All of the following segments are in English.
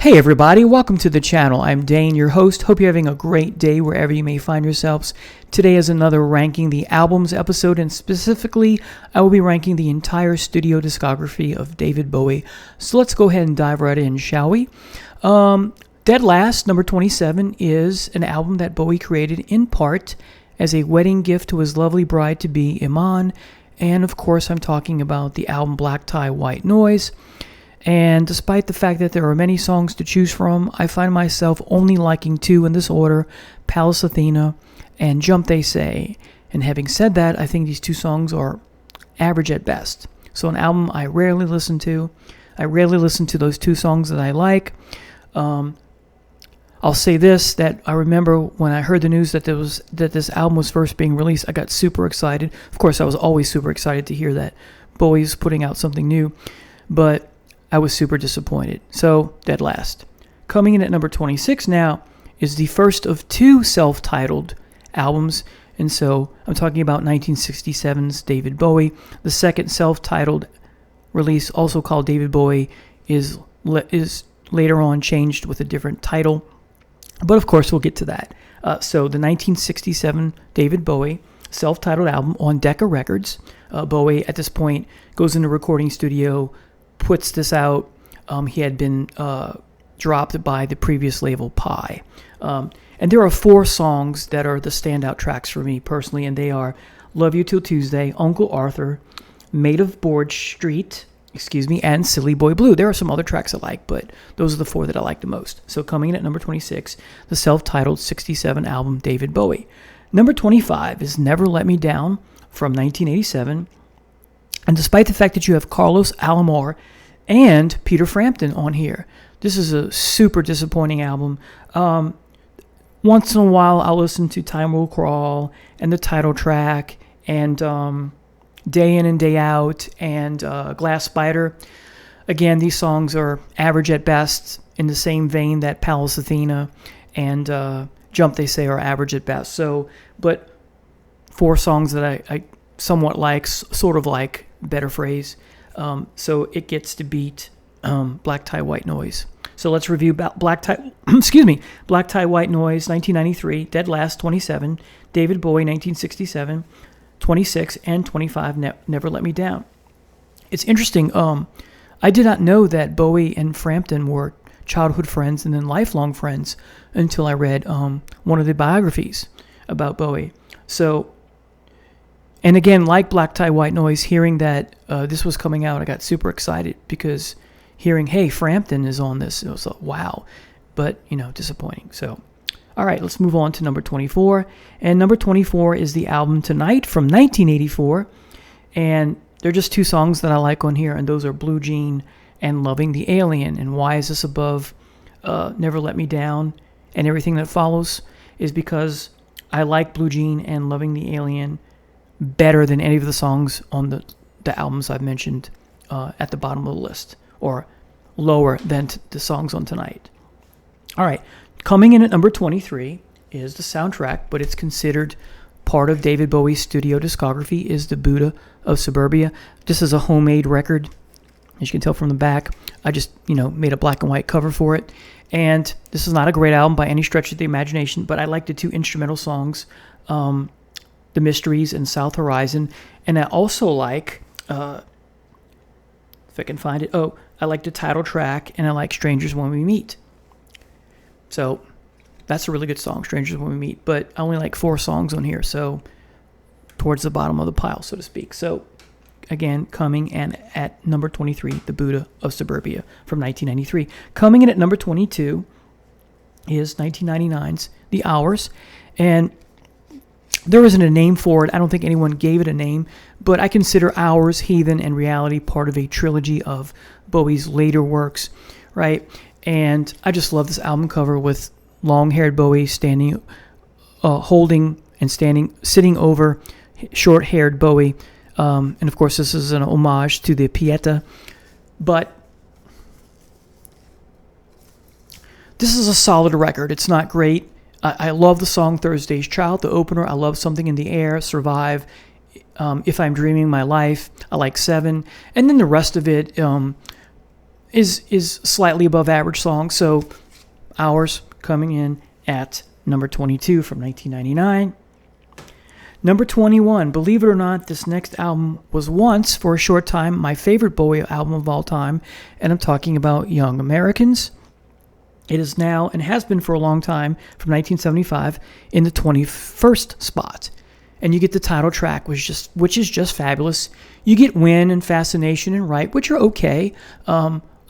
Hey everybody, welcome to the channel. I'm Dane, your host. Hope you're having a great day wherever you may find yourselves. Today is another Ranking the Albums episode, and specifically, I will be ranking the entire studio discography of David Bowie. So let's go ahead and dive right in, shall we? Dead Last, number 27, is an album that Bowie created in part as a wedding gift to his lovely bride-to-be, Iman. And of course, I'm talking about the album Black Tie, White Noise. And despite the fact that there are many songs to choose from, I find myself only liking two in this order, Palace Athena and Jump They Say. And having said that, I think these two songs are average at best. So an album I rarely listen to. I rarely listen to those two songs that I like. I'll say this, that I remember when I heard the news that this album was first being released, I got super excited. Of course, I was always super excited to hear that Bowie's putting out something new. But I was super disappointed. So, Dead Last. Coming in at number 26 now is the first of two self-titled albums. And so, I'm talking about 1967's David Bowie. The second self-titled release, also called David Bowie, is later on changed with a different title. But of course, we'll get to that. So, the 1967 David Bowie self-titled album on Decca Records. Bowie, at this point, goes into a recording studio, puts this out. He had been dropped by the previous label, Pi. And there are four songs that are the standout tracks for me personally, and they are Love You Till Tuesday, Uncle Arthur, Maid of Board Street, and Silly Boy Blue. There are some other tracks I like, but those are the four that I like the most. So coming in at number 26, the self-titled 67 album, David Bowie. Number 25 is Never Let Me Down from 1987. And despite the fact that you have Carlos Alomar and Peter Frampton on here, this is a super disappointing album. Once in a while, I'll listen to Time Will Crawl and the title track and Day In and Day Out and Glass Spider. Again, these songs are average at best, in the same vein that Palace Athena and Jump They Say are average at best. So, but four songs that I somewhat like, sort of like, better phrase. So it gets to beat Black Tie, White Noise. So let's review Black Tie, Black Tie, White Noise, 1993, Dead Last, 27, David Bowie, 1967, 26, and 25, Never Let Me Down. It's interesting, I did not know that Bowie and Frampton were childhood friends and then lifelong friends until I read one of the biographies about Bowie. So, and again, like Black Tie, White Noise, hearing that this was coming out, I got super excited because hearing, hey, Frampton is on this, it was like, wow. But, disappointing. So, all right, let's move on to number 24. And number 24 is the album Tonight from 1984. And there are just two songs that I like on here, and those are Blue Jean and Loving the Alien. And why is this above Never Let Me Down and everything that follows is because I like Blue Jean and Loving the Alien better than any of the songs on the albums I've mentioned at the bottom of the list, or lower than the songs on Tonight. All right, coming in at number 23 is the soundtrack, but it's considered part of David Bowie's studio discography, is The Buddha of Suburbia. This is a homemade record, as you can tell from the back. I just, made a black and white cover for it. And this is not a great album by any stretch of the imagination, but I like the two instrumental songs, The Mysteries and South Horizon. And I also like, if I can find it, I like the title track, and I like Strangers When We Meet. So that's a really good song, Strangers When We Meet. But I only like four songs on here, so towards the bottom of the pile, so to speak. So again, coming in at number 23, The Buddha of Suburbia from 1993. Coming in at number 22 is 1999's The Hours. And there isn't a name for it. I don't think anyone gave it a name, but I consider Hours, Heathen, and Reality part of a trilogy of Bowie's later works, right? And I just love this album cover with long-haired Bowie standing, holding and sitting over short-haired Bowie. And of course, this is an homage to the Pieta. But this is a solid record. It's not great. I love the song Thursday's Child, the opener. I love Something in the Air, Survive, If I'm Dreaming My Life. I like Seven. And then the rest of it, is slightly above average song. So Hours coming in at number 22 from 1999. Number 21, believe it or not, this next album was once, for a short time, my favorite Bowie album of all time, and I'm talking about Young Americans. It is now, and has been for a long time, from 1975, in the 21st spot. And you get the title track, which is just fabulous. You get When and Fascination and Right, which are okay.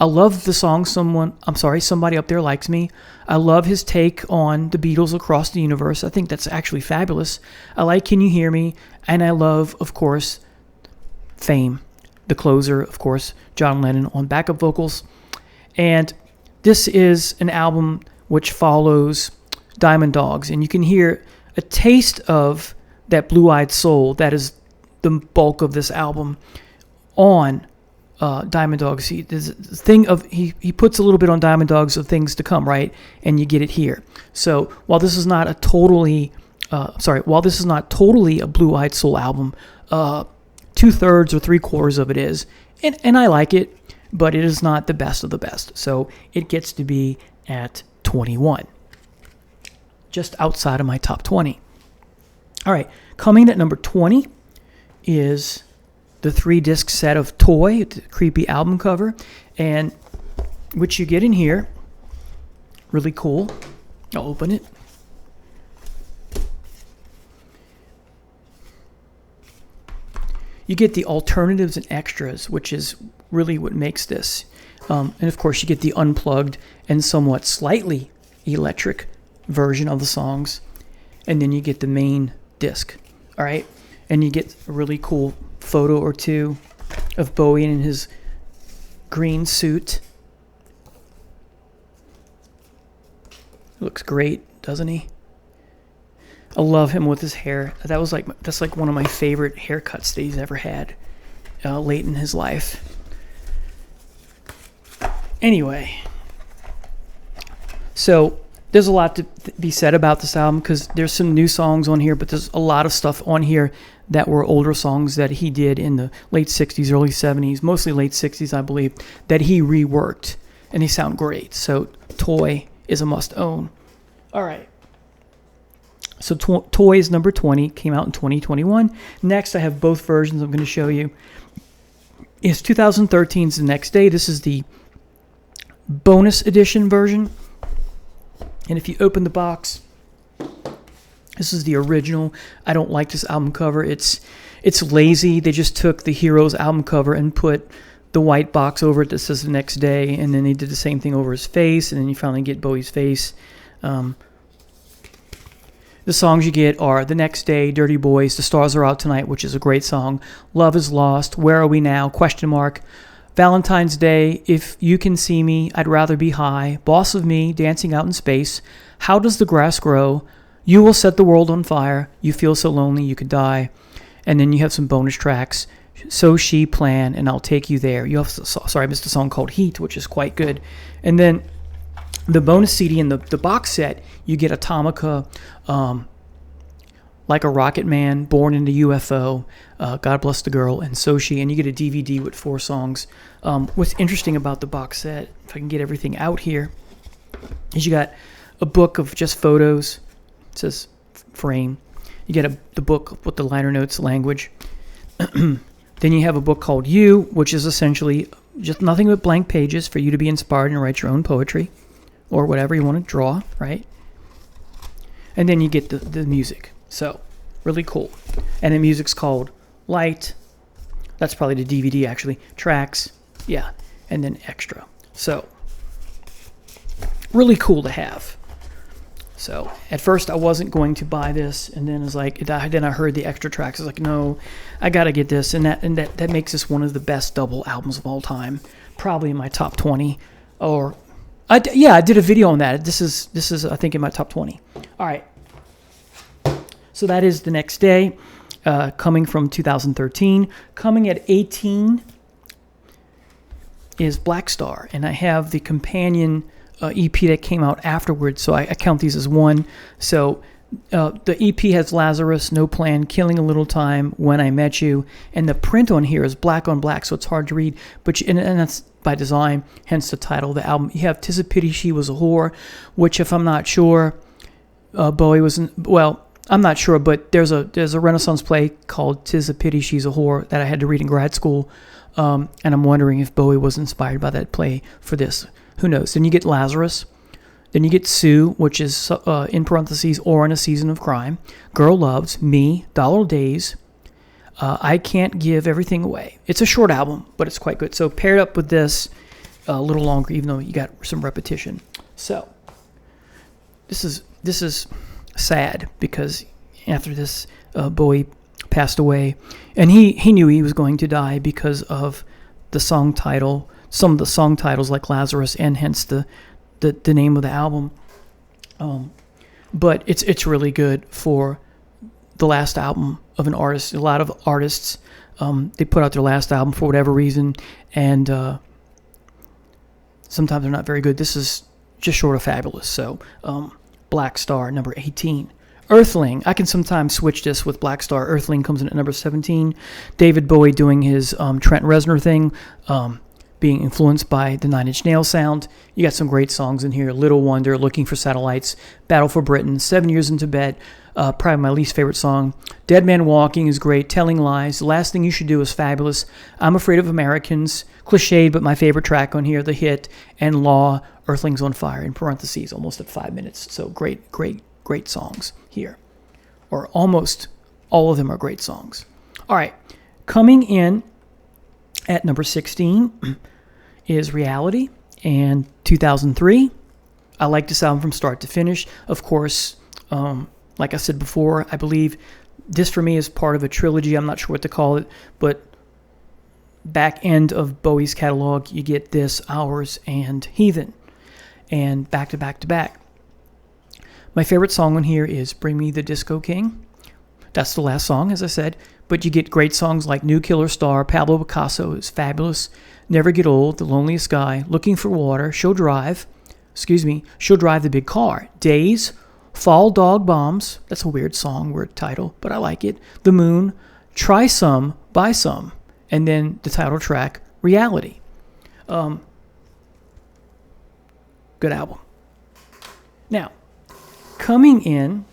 I love the song Somebody Up There Likes Me. I love his take on the Beatles across the universe. I think that's actually fabulous. I like Can You Hear Me? And I love, of course, Fame. The closer, of course, John Lennon on backup vocals. And this is an album which follows Diamond Dogs. And you can hear a taste of that blue-eyed soul that is the bulk of this album on Diamond Dogs. He puts a little bit on Diamond Dogs of things to come, right? And you get it here. So while this is not totally a blue-eyed soul album, 2/3 or 3/4 of it is, and I like it, but it is not the best of the best. So it gets to be at 21, just outside of my top 20. All right, coming at number 20 is the 3-disc set of Toy, the creepy album cover, and which you get in here. Really cool. I'll open it. You get the alternatives and extras, which is really what makes this. And of course, you get the unplugged and somewhat slightly electric version of the songs. And then you get the main disc. All right? And you get a really cool photo or two of Bowie in his green suit. Looks great, doesn't he? I love him with his hair. That's like one of my favorite haircuts that he's ever had late in his life. Anyway, so there's a lot to be said about this album because there's some new songs on here, but there's a lot of stuff on here that were older songs that he did in the late 60s, early 70s, mostly late 60s, I believe, that he reworked, and they sound great. So Toy is a must-own. All right. So Toy is number 20, came out in 2021. Next, I have both versions I'm going to show you. It's 2013's The Next Day. This is the bonus edition version. And if you open the box, this is the original. I don't like this album cover. It's lazy. They just took the Heroes album cover and put the white box over it that says The Next Day, and then they did the same thing over his face, and then you finally get Bowie's face. The songs you get are The Next Day, Dirty Boys, The Stars Are Out Tonight, which is a great song, Love Is Lost, Where Are We Now, Question Mark, Valentine's Day, If You Can See Me, I'd Rather Be High, Boss of Me, Dancing Out in Space, How Does the Grass Grow, You Will Set the World on Fire, You Feel So Lonely You Could Die, and then you have some bonus tracks, So She, Plan, and I'll Take You There. You have, I missed a song called Heat, which is quite good. And then the bonus CD in the box set, you get Atomica, Like a Rocket Man, Born in the UFO, God Bless the Girl, and So She, and you get a DVD with 4 songs. What's interesting about the box set, if I can get everything out here, is you got a book of just photos. It says frame. You get the book with the liner notes language. Then you have a book called You, which is essentially just nothing but blank pages for you to be inspired and write your own poetry or whatever you want to draw, right? And then you get the music. So, really cool. And the music's called Light. That's probably the DVD, actually. Tracks. Yeah. And then Extra. So, really cool to have. So, at first I wasn't going to buy this, and then I heard the extra tracks. I was like, no, I got to get this. And that makes this one of the best double albums of all time. Probably in my top 20. I did a video on that. This is I think in my top 20. All right. So that is The Next Day, coming from 2013. Coming at 18 is Black Star, and I have the companion EP that came out afterwards, so I count these as one. So The EP has Lazarus, No Plan, Killing a Little Time, When I Met You, and the print on here is black on black, so it's hard to read, but and that's by design, hence the title of the album. You have 'Tis a Pity She Was a Whore, which, if I'm not sure, Bowie was I'm not sure, but there's a Renaissance play called 'Tis a Pity She's a Whore that I had to read in grad school, and I'm wondering if Bowie was inspired by that play for this. Who knows? Then you get Lazarus. Then you get Sue, which is in parentheses, or in a season of crime. Girl Loves, Me, Dollar Days. I Can't Give Everything Away. It's a short album, but it's quite good. So paired up with this, a little longer, even though you got some repetition. So this is sad because after this, Bowie passed away, and he knew he was going to die because of the song title, some of the song titles like Lazarus, and hence the name of the album. But it's really good for the last album of an artist. A lot of artists, they put out their last album for whatever reason, and sometimes they're not very good. This is just short of fabulous. So Black Star, number 18. Earthling, I can sometimes switch this with Black Star. Earthling comes in at number 17. David Bowie doing his Trent Reznor thing, being influenced by the Nine Inch Nails sound. You got some great songs in here. Little Wonder, Looking for Satellites, Battle for Britain, 7 Years in Tibet, probably my least favorite song. Dead Man Walking is great. Telling Lies, The Last Thing You Should Do is fabulous. I'm Afraid of Americans, cliched, but my favorite track on here, The Hit, and Law, Earthlings on Fire, in parentheses, almost at 5 minutes. So great songs here. Or almost all of them are great songs. All right, coming in at number 16 is Reality, and 2003. I like this album from start to finish. Of course, like I said before, I believe this for me is part of a trilogy. I'm not sure what to call it, but back end of Bowie's catalog, you get this, Hours, and Heathen, and back to back to back. My favorite song on here is Bring Me the Disco King. That's the last song, as I said. But you get great songs like New Killer Star, Pablo Picasso is fabulous, Never Get Old, The Loneliest Guy, Looking for Water, She'll Drive the Big Car, Days, Fall Dog Bombs, that's a weird title, but I like it, The Moon, Try Some, Buy Some, and then the title track, Reality. Good album. Now, coming in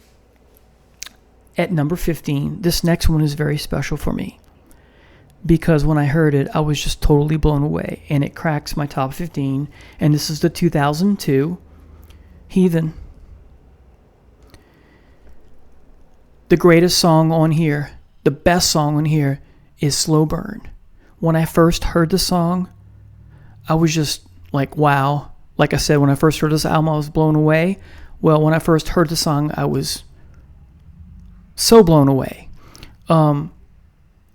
at number 15, this next one is very special for me because when I heard it, I was just totally blown away, and it cracks my top 15, and this is the 2002 Heathen. The greatest song on here, the best song on here, is Slow Burn. When I first heard the song, I was just like, wow. Like I said, when I first heard this album, I was blown away. Well, when I first heard the song, I was so blown away.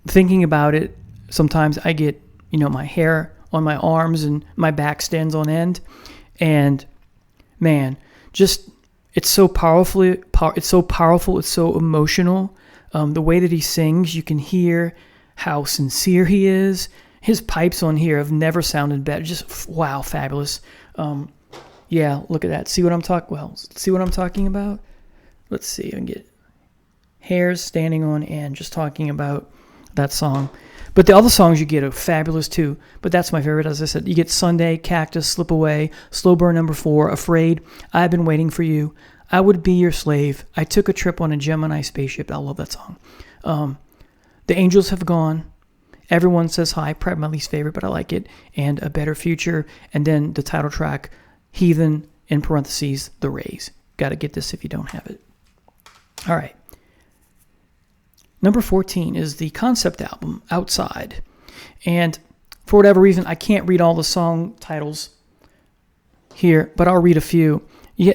Thinking about it, sometimes I get, my hair on my arms and my back stands on end. And man, it's so powerful. It's so emotional. The way that he sings, you can hear how sincere he is. His pipes on here have never sounded better. Just wow, fabulous. Yeah, look at that. See what I'm talking about? Let's see. I can get hairs standing on end just talking about that song. But the other songs you get are fabulous too. But that's my favorite, as I said. You get Sunday, Cactus, Slip Away, Slow Burn number 4, Afraid, I've Been Waiting for You, I Would Be Your Slave, I Took a Trip on a Gemini Spaceship. I love that song. The Angels Have Gone, Everyone Says Hi, probably my least favorite, but I like it, and A Better Future, and then the title track, Heathen, in parentheses, The Rays. Got to get this if you don't have it. All right. Number 14 is the concept album, Outside. And for whatever reason, I can't read all the song titles here, but I'll read a few.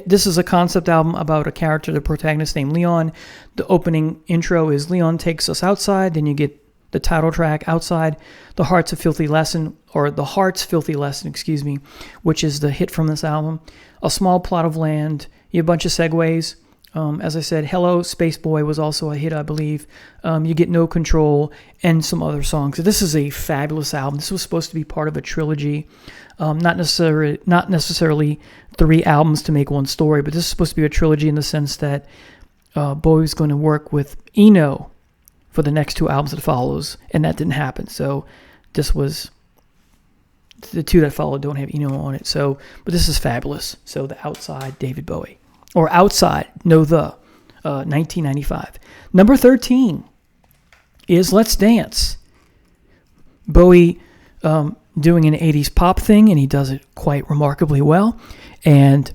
This is a concept album about a character, the protagonist named Leon. The opening intro is Leon Takes Us Outside. Then you get the title track, Outside, The Heart's Filthy Lesson, which is the hit from this album. A Small Plot of Land. You have a bunch of segues. As I said, Hello, Space Boy was also a hit, I believe. You get No Control and some other songs. This is a fabulous album. This was supposed to be part of a trilogy. Not necessarily 3 albums to make one story, but this is supposed to be a trilogy in the sense that Bowie was going to work with Eno for the next 2 albums that follows, and that didn't happen. So this was the 2 that followed don't have Eno on it. So, but this is fabulous. So the Outside, David Bowie, or Outside, 1995. Number 13 is Let's Dance. Bowie doing an 80s pop thing, and he does it quite remarkably well. And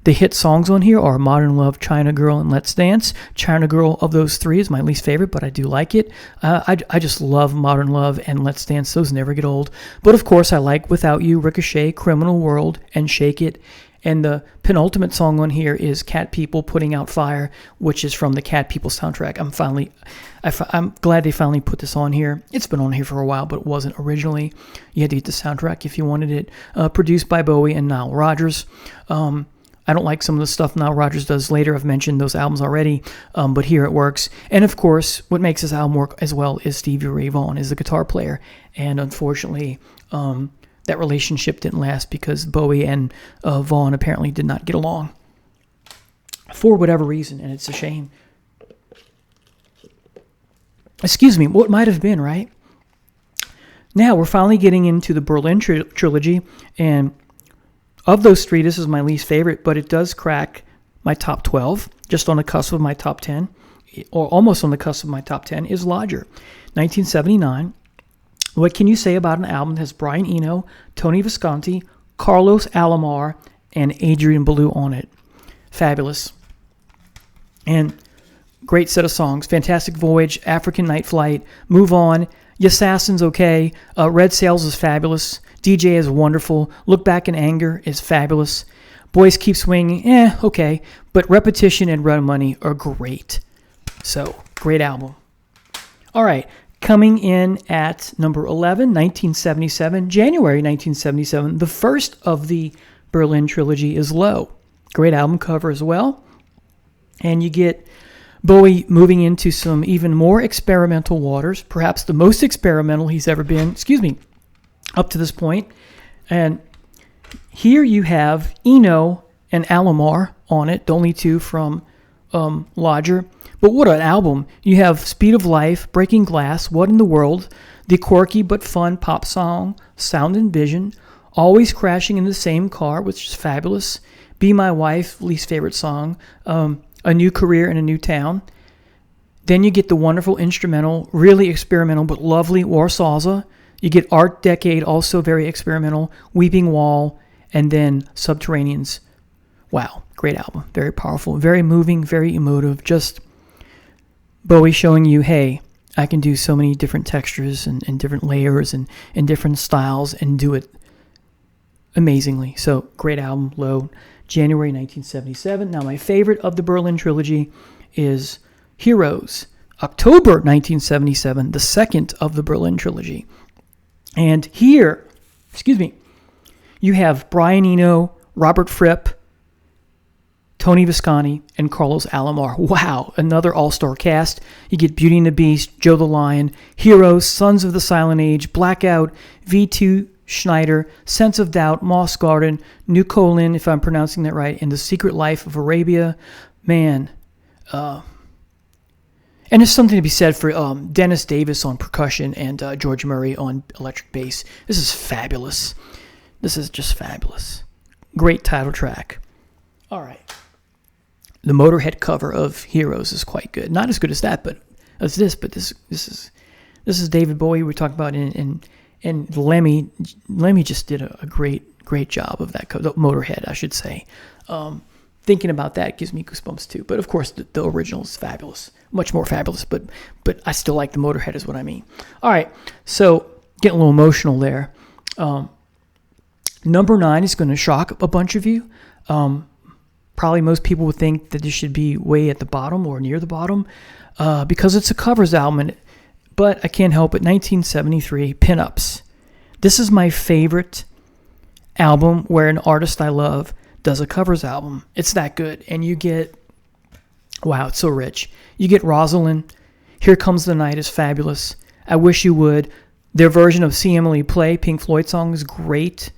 the hit songs on here are Modern Love, China Girl, and Let's Dance. China Girl of those 3 is my least favorite, but I do like it. I just love Modern Love and Let's Dance. Those never get old. But of course, I like Without You, Ricochet, Criminal World, and Shake It. And the penultimate song on here is Cat People Putting Out Fire, which is from the Cat People soundtrack. I'm glad they finally put this on here. It's been on here for a while, but it wasn't originally. You had to get the soundtrack if you wanted it. Produced by Bowie and Nile Rodgers. I don't like some of the stuff Nile Rodgers does later. I've mentioned those albums already, but here it works. And of course, what makes this album work as well is Stevie Ray Vaughan is the guitar player. And unfortunately, that relationship didn't last because Bowie and Vaughan apparently did not get along for whatever reason, and it's a shame. Excuse me, what might have been, right? Now, we're finally getting into the Berlin trilogy, and of those 3, this is my least favorite, but it does crack my top 12, just on the cusp of my top 10, or almost on the cusp of my top 10, is Lodger, 1979. What can you say about an album that has Brian Eno, Tony Visconti, Carlos Alomar, and Adrian Belew on it? Fabulous. And great set of songs. Fantastic Voyage, African Night Flight, Move On, Yassassin's okay, Red Sails is fabulous, DJ is wonderful, Look Back in Anger is fabulous, Boys Keep Swinging, okay, but Repetition and Run Money are great. So, great album. All right. Coming in at number 11, 1977, January 1977, the first of the Berlin trilogy is Low. Great album cover as well. And you get Bowie moving into some even more experimental waters, perhaps the most experimental he's ever been, up to this point. And here you have Eno and Alomar on it, the only 2 from Lodger. But what an album. You have Speed of Life, Breaking Glass, What in the World, the quirky but fun pop song, Sound and Vision, Always Crashing in the Same Car, which is fabulous, Be My Wife, least favorite song, A New Career in a New Town. Then you get the wonderful instrumental, really experimental but lovely Warsawza. You get Art Decade, also very experimental, Weeping Wall, and then Subterraneans. Wow, great album. Very powerful, very moving, very emotive. Just Bowie showing you, hey, I can do so many different textures and different layers and different styles and do it amazingly. So, great album, Low, January 1977. Now, my favorite of the Berlin trilogy is Heroes, October 1977, the second of the Berlin trilogy. And here, you have Brian Eno, Robert Fripp, Tony Visconti, and Carlos Alomar. Wow, another all-star cast. You get Beauty and the Beast, Joe the Lion, Heroes, Sons of the Silent Age, Blackout, V2 Schneider, Sense of Doubt, Moss Garden, New Colin, if I'm pronouncing that right, and The Secret Life of Arabia. Man, and there's something to be said for Dennis Davis on percussion and George Murray on electric bass. This is fabulous. This is just fabulous. Great title track. All right. The Motorhead cover of Heroes is quite good. Not as good as that, but as this. But this is David Bowie we're talking about, and Lemmy. Lemmy just did a great job of that cover. Motorhead, I should say. Thinking about that gives me goosebumps too. But of course, the original is fabulous, much more fabulous. But I still like the Motorhead, is what I mean. All right, so getting a little emotional there. Number 9 is going to shock a bunch of you. Probably most people would think that this should be way at the bottom or near the bottom because it's a covers album. But I can't help it. 1973, Pinups. This is my favorite album where an artist I love does a covers album. It's that good. And you get, wow, it's so rich. You get Rosalind. Here Comes the Night is fabulous. I Wish You Would. Their version of See Emily Play, Pink Floyd song, is great.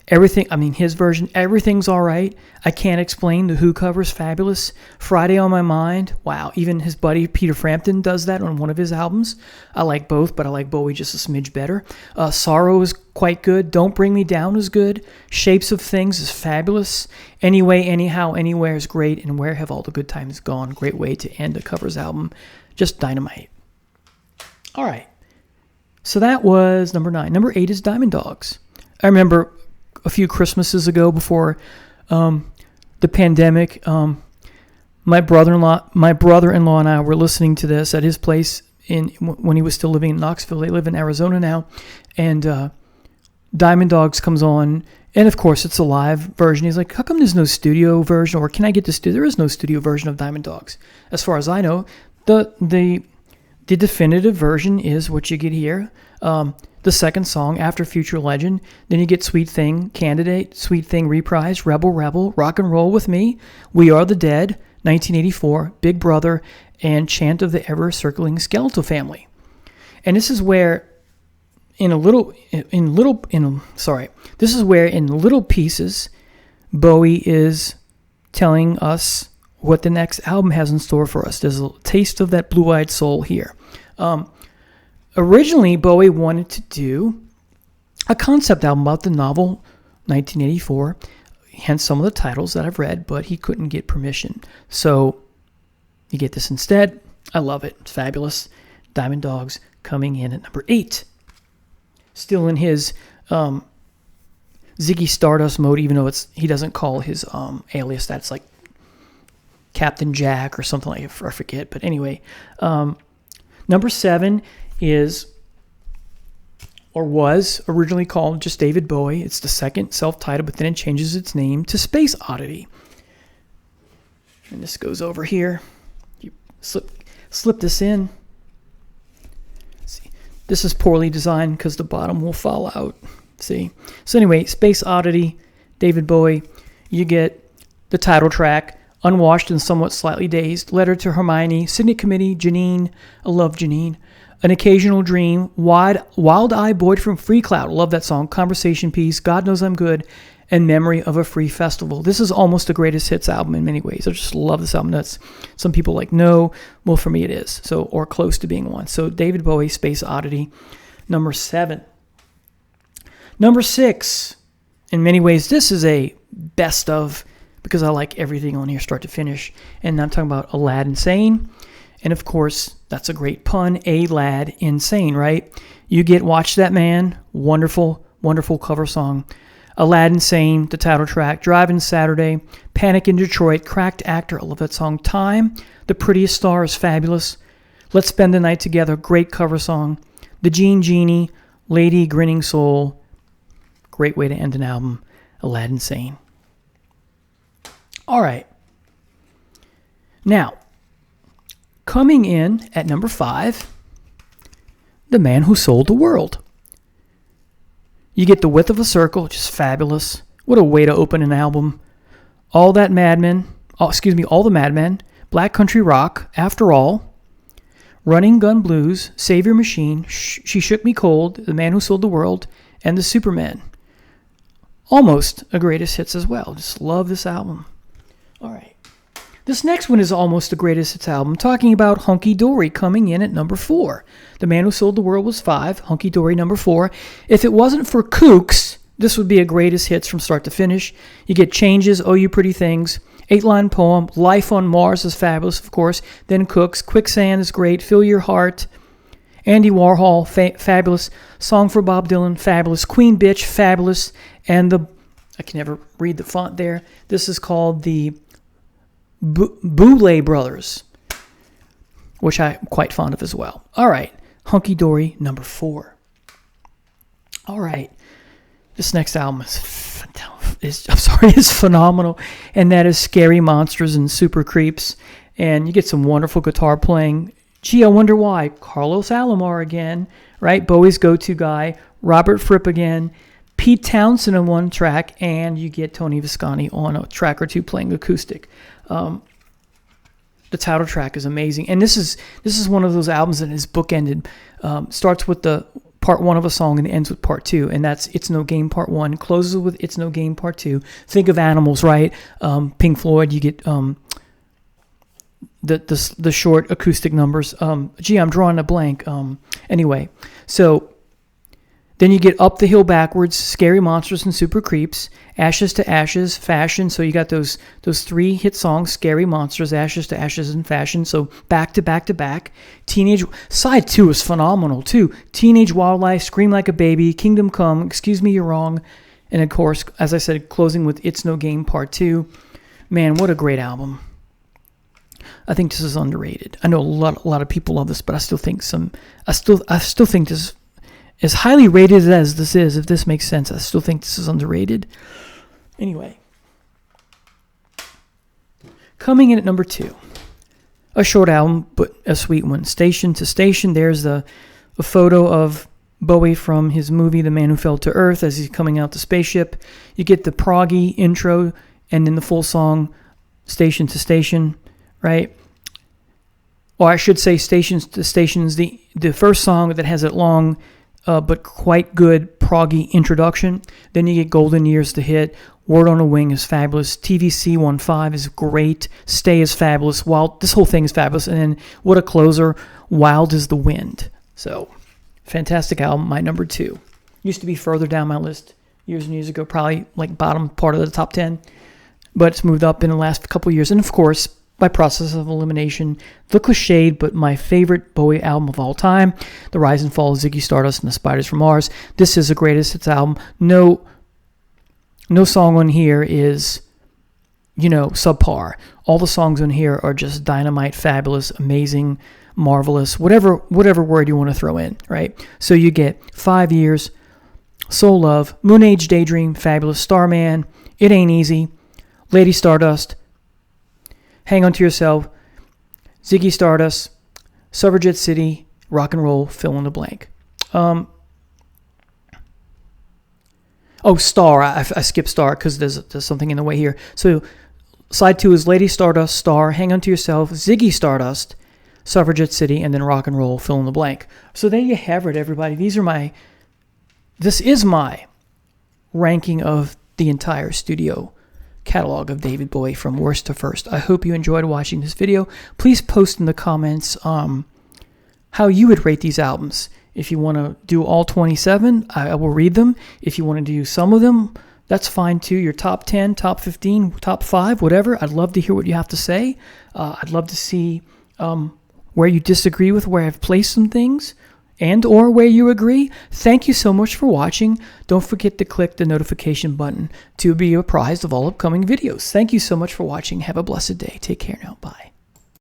Everything, I mean, his version, everything's all right. I Can't Explain, the Who cover's fabulous. Friday on My Mind, wow. Even his buddy Peter Frampton does that on one of his albums. I like both, but I like Bowie just a smidge better. Sorrow is quite good. Don't Bring Me Down is good. Shapes of Things is fabulous. Anyway, Anyhow, Anywhere is great. And Where Have All the Good Times Gone? Great way to end a covers album. Just dynamite. All right. So that was number 9. Number 8 is Diamond Dogs. I remember a few Christmases ago before the pandemic, my brother-in-law and I were listening to this at his place when he was still living in Knoxville. They live in Arizona now. And Diamond Dogs comes on. And, of course, it's a live version. He's like, how come there's no studio version? Or can I get the studio? There is no studio version of Diamond Dogs. As far as I know, the definitive version is what you get here. The second song, After Future Legend. Then you get Sweet Thing, Candidate, Sweet Thing Reprise, Rebel Rebel, Rock and Roll With Me, We Are the Dead, 1984, Big Brother, and Chant of the Ever-Circling Skeletal Family. And this is where in little pieces, Bowie is telling us what the next album has in store for us. There's a taste of that blue-eyed soul here. Originally, Bowie wanted to do a concept album about the novel 1984, hence some of the titles that I've read, but he couldn't get permission. So you get this instead. I love it. It's fabulous. Diamond Dogs coming in at number 8. Still in his Ziggy Stardust mode, even though he doesn't call his alias that's like Captain Jack or something like that. I forget. But anyway, number 7 is or was originally called just David Bowie. It's the second self-titled, but then it changes its name to Space Oddity. And this goes over here. You slip this in. See, this is poorly designed because the bottom will fall out. See? So anyway, Space Oddity, David Bowie. You get the title track, Unwashed and Somewhat Slightly Dazed, Letter to Hermione, Signet Committee, Janine, I Love Janine, An Occasional Dream, Wild Eye Boyd from Free Cloud, love that song, Conversation Piece, God Knows I'm Good, and Memory of a Free Festival. This is almost the greatest hits album in many ways. I just love this album. That's some people like, no, well, for me it is, so or close to being one. So David Bowie, Space Oddity, number 7. Number 6, in many ways, this is a best of, because I like everything on here start to finish, and I'm talking about Aladdin Sane. And of course, that's a great pun, A-Lad Insane, right? You get Watch That Man, wonderful, wonderful cover song. Aladdin Sane, the title track. Driving Saturday, Panic in Detroit, Cracked Actor, I love that song. Time, The Prettiest Star is fabulous. Let's Spend the Night Together, great cover song. The Jean Genie, Lady Grinning Soul, great way to end an album. Aladdin Sane. All right. Now, coming in at number 5, The Man Who Sold the World. You get The Width of a Circle, which is fabulous. What a way to open an album. All the Madmen, Black Country Rock, After All, Running Gun Blues, Save Your Machine, She Shook Me Cold, The Man Who Sold the World, and The Superman. Almost a greatest hits as well. Just love this album. All right. This next one is almost the greatest hits album, talking about Hunky Dory coming in at number 4. The Man Who Sold the World was 5, Hunky Dory number 4. If it wasn't for Kooks, this would be a greatest hits from start to finish. You get Changes, Oh You Pretty Things, 8-line poem, Life on Mars is fabulous, of course. Then Kooks, Quicksand is great, Fill Your Heart, Andy Warhol, fabulous. Song for Bob Dylan, fabulous. Queen Bitch, fabulous. And I can never read the font there. This is called the Boulay Brothers, which I'm quite fond of as well. All right, Hunky Dory, number 4. All right, this next album is phenomenal, and that is Scary Monsters and Super Creeps, and you get some wonderful guitar playing. Gee, I wonder why. Carlos Alomar again, right? Bowie's go-to guy. Robert Fripp again. Pete Townsend on one track, and you get Tony Visconti on a track or two playing acoustic. The title track is amazing, and this is one of those albums that is bookended. Starts with the part one of a song and ends with part two, and that's It's No Game Part 1, closes with It's No Game Part 2. Think of Animals, right? Pink Floyd, you get the short acoustic numbers. Gee, I'm drawing a blank. Anyway, so then you get Up the Hill Backwards, Scary Monsters and Super Creeps, Ashes to Ashes, Fashion. So you got those 3 hit songs, Scary Monsters, Ashes to Ashes, and Fashion. So back to back to back. Side 2 is phenomenal too. Teenage Wildlife, Scream Like a Baby, Kingdom Come, Excuse Me, You're Wrong. And of course, as I said, closing with It's No Game Part 2. Man, what a great album. I think this is underrated. I know a lot of people love this, but I still think this, as highly rated as this is, if this makes sense, I still think this is underrated. Anyway, coming in at number 2, a short album, but a sweet one. Station to Station. There's a photo of Bowie from his movie The Man Who Fell to Earth as he's coming out the spaceship. You get the proggy intro and then the full song, Station to Station, right? Or I should say Station to Station is the first song that has that long but quite good proggy introduction. Then you get Golden Years to hit. Word on a Wing is fabulous. TVC 15 is great. Stay is fabulous. Wild, this whole thing is fabulous. And then what a closer, Wild is the Wind. So, fantastic album, my number 2. Used to be further down my list years and years ago, probably like bottom part of the top 10. But it's moved up in the last couple of years. And of course, by process of elimination, the cliched but my favorite Bowie album of all time, The Rise and Fall of Ziggy Stardust and the Spiders from Mars. This is the greatest hits album. No song on here is, subpar. All the songs on here are just dynamite, fabulous, amazing, marvelous, whatever word you want to throw in, right? So you get 5 Years, Soul Love, Moon Age Daydream, fabulous, Starman, It Ain't Easy, Lady Stardust, Hang On To Yourself, Ziggy Stardust, Suffragette City, Rock and Roll, fill in the blank. Star. I skipped Star because there's something in the way here. So side 2 is Lady Stardust, Star, Hang On To Yourself, Ziggy Stardust, Suffragette City, and then Rock and Roll, fill in the blank. So there you have it, everybody. This is my ranking of the entire studio catalog of David Bowie from worst to first. I hope you enjoyed watching this video. Please post in the comments how you would rate these albums. If you want to do all 27, I will read them. If you want to do some of them, that's fine too. Your top 10, top 15, top 5, whatever. I'd love to hear what you have to say. I'd love to see where you disagree with where I've placed some things, and or where you agree. Thank you so much for watching. Don't forget to click the notification button to be apprised of all upcoming videos. Thank you so much for watching. Have a blessed day. Take care now. Bye.